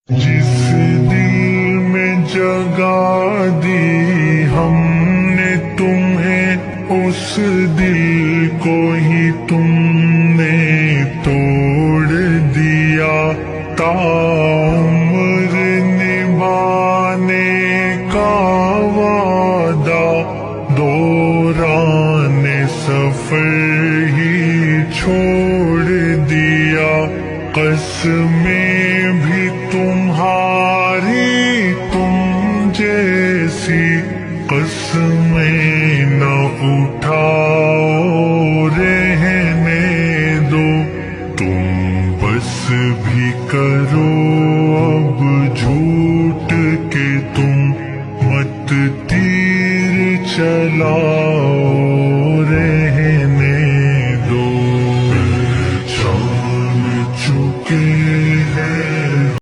جس دل میں جگہ دی ہم نے تمہیں، اس دل کو ہی تم نے توڑ دیا۔ تعمر نبھانے کا وعدہ دوران سفر ہی چھوڑ دیا۔ قسمیں بھی تمہاری تم جیسی قسمیں نہ اٹھاؤ، رہنے دو تم بس بھی کرو اب جھوٹ کہ تم مت تیر چلاؤ۔